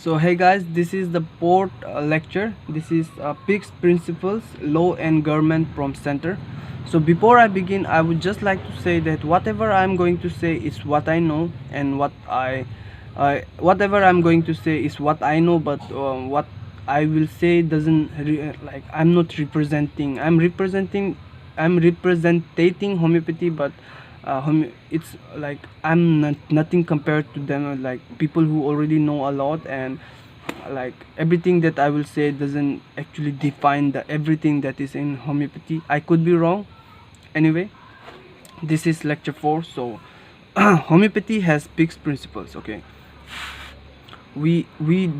So hey guys, this is the port lecture. This is PICS Principles, Law and Government from Center. So before I begin, I would just like to say that whatever I'm going to say is what I know, and whatever I'm going to say is what I know. But what I will say doesn't like I'm not representing. I'm representing homeopathy, but it's like I'm nothing compared to them, like people who already know a lot, and like everything that I will say doesn't actually define the everything that is in homeopathy. I could be wrong. Anyway, this is lecture 4. So homeopathy has fixed principles. Okay, we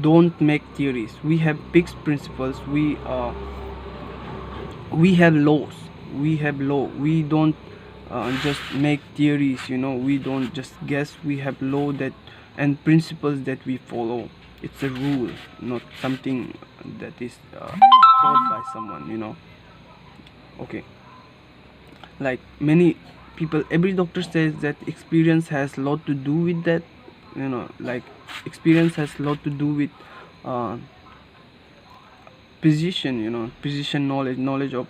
don't make theories. We have fixed principles. We have laws. We have law. We don't just make theories, we don't just guess. We have law that and principles that we follow. It's a rule, not something that is taught by someone. Okay, like many people, every doctor says that experience has a lot to do with that. Like experience has a lot to do with uh, physician knowledge of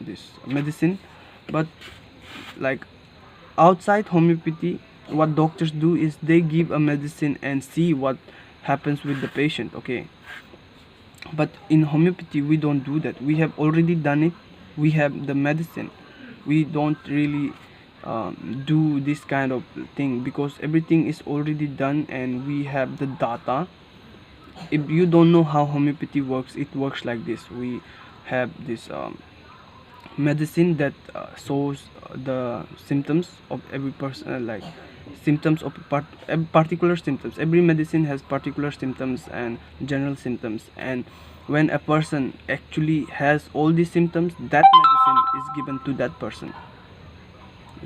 this medicine. But like outside homeopathy, what doctors do is they give a medicine and see what happens with the patient. Okay, but in homeopathy we don't do that. We have already done it. We have the medicine. We don't really do this kind of thing because everything is already done and we have the data. If you don't know how homeopathy works, it works like this. We have this medicine that shows the symptoms of every person, like symptoms of particular symptoms. Every medicine has particular symptoms and general symptoms, and when a person actually has all these symptoms, that medicine is given to that person.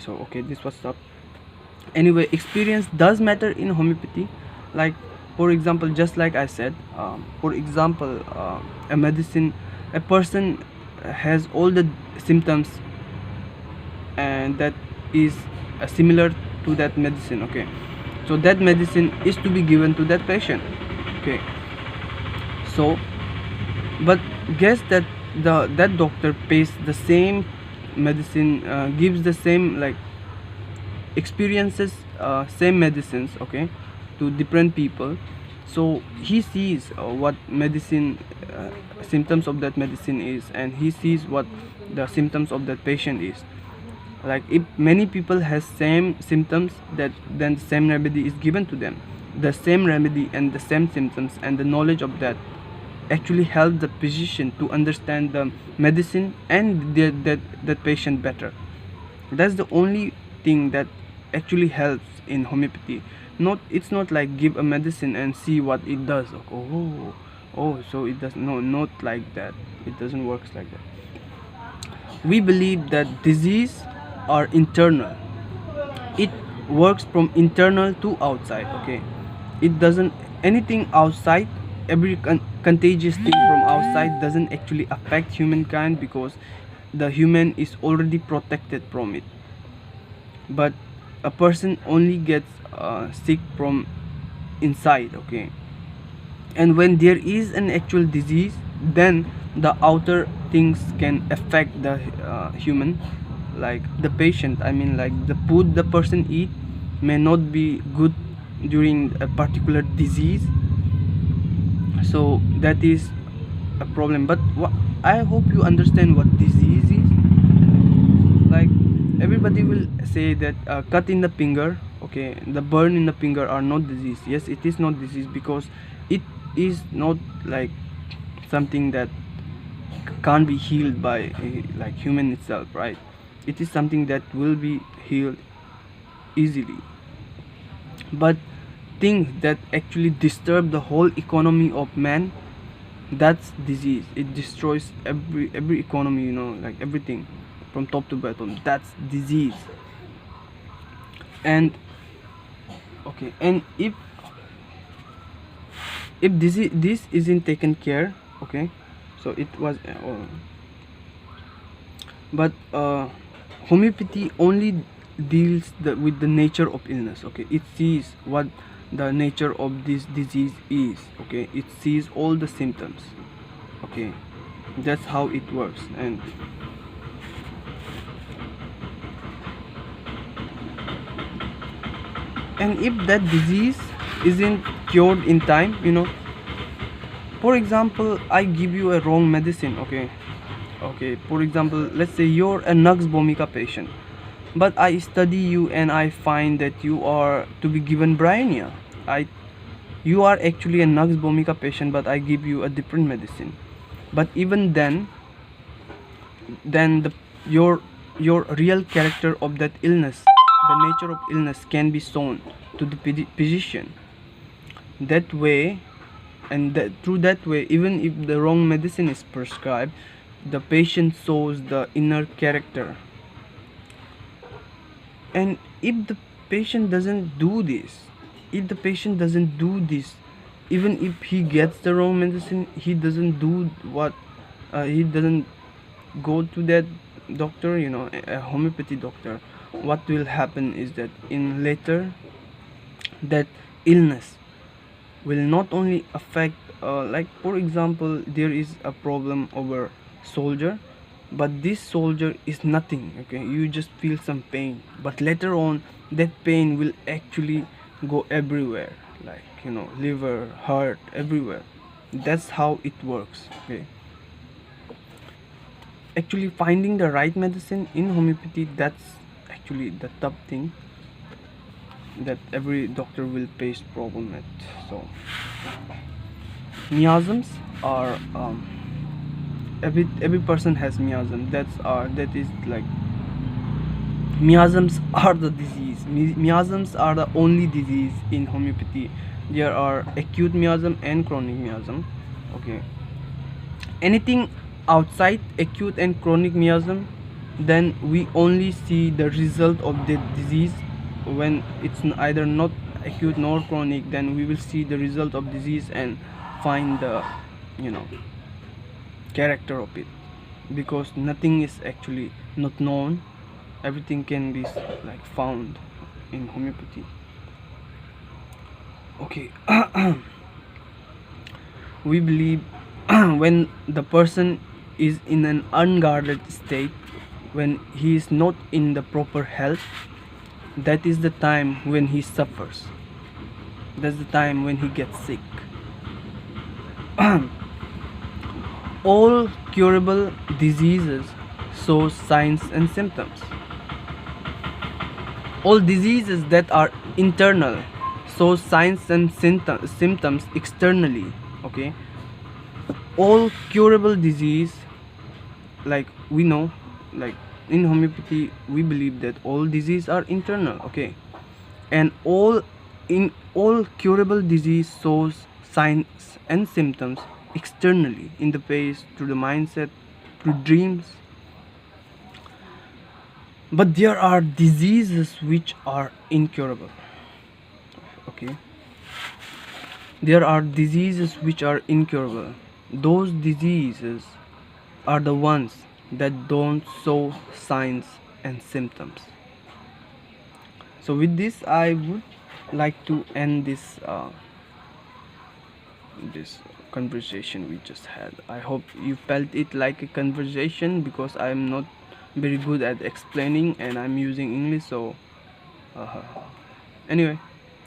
So okay, this was up. Anyway, experience does matter in homeopathy. Like for example, just like I said, for example, a person has all the symptoms, and that is similar to that medicine. Okay, so that medicine is to be given to that patient. Okay, so but guess that that doctor pays the same medicine, gives the same like experiences, same medicines, okay, to different people. So he sees what medicine symptoms of that medicine is, and he sees what the symptoms of that patient is. Like if many people has same symptoms, that then the same remedy is given to them. The same remedy and the same symptoms and the knowledge of that actually help the physician to understand the medicine and that patient better. That's the only thing that actually helps in homeopathy. Not It's not like give a medicine and see what it does. So it does. No, not like that. It doesn't work like that. We believe that disease are internal. It works from internal to outside. Okay, it doesn't anything outside. Every contagious thing from outside doesn't actually affect humankind because the human is already protected from it. But a person only gets sick from inside. Okay, and when there is an actual disease, then the outer things can affect the human, like the patient. I mean, like the food the person eat may not be good during a particular disease. So that is a problem. But I hope you understand what disease is. Like everybody will say that cut in the finger, okay, the burn in the finger are not disease. Yes, it is not disease because it is not like something that can't be healed by like human itself, right? It is something that will be healed easily. But things that actually disturb the whole economy of man, that's disease. It destroys every economy, like everything from top to bottom. That's disease. And okay, and if this isn't taken care, okay, so it was but homeopathy only deals with the nature of illness. Okay, it sees what the nature of this disease is. Okay, it sees all the symptoms. Okay, that's how it works. And if that disease isn't cured in time, for example, I give you a wrong medicine. Okay, for example, let's say you're a nux vomica patient, but I study you and I find that you are to be given bryonia. You are actually a nux vomica patient, but I give you a different medicine. But even then your real character of that illness, the nature of illness, can be shown to the physician. That way, through that way, even if the wrong medicine is prescribed, the patient shows the inner character. And if the patient doesn't do this, even if he gets the wrong medicine, he doesn't do what he doesn't go to that doctor, a homeopathy doctor. What will happen is that in later, that illness will not only affect, like for example, there is a problem over soldier, but this soldier is nothing. Okay, you just feel some pain, but later on that pain will actually go everywhere, like liver, heart, everywhere. That's how it works. Okay, actually finding the right medicine in homeopathy, that's actually the tough thing that every doctor will face problem with. So miasms are, every person has miasm. That is like, miasms are the disease. Miasms are the only disease in homeopathy. There are acute miasm and chronic miasm. Okay, anything outside acute and chronic miasm, then we only see the result of the disease. When it's either not acute nor chronic, then we will see the result of disease and find the character of it, because nothing is actually not known. Everything can be like found in homeopathy. Okay. We believe when the person is in an unguarded state, when he is not in the proper health, that is the time when he suffers. That's the time when he gets sick. All curable diseases show signs and symptoms. All diseases that are internal show signs and symptoms externally. Okay, all curable disease, like we know, like in homeopathy we believe that all disease are internal. Okay, and all curable disease shows signs and symptoms externally, in the face, through the mindset, through dreams. But there are diseases which are incurable. Okay, there are diseases which are incurable. Those diseases are the ones that don't show signs and symptoms. So with this, I would like to end this conversation we just had. I hope you felt it like a conversation, because I am not very good at explaining and I'm using English. So anyway,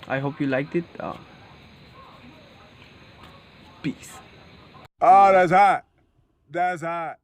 I hope you liked it. Peace. Oh, that's hot. That's hot.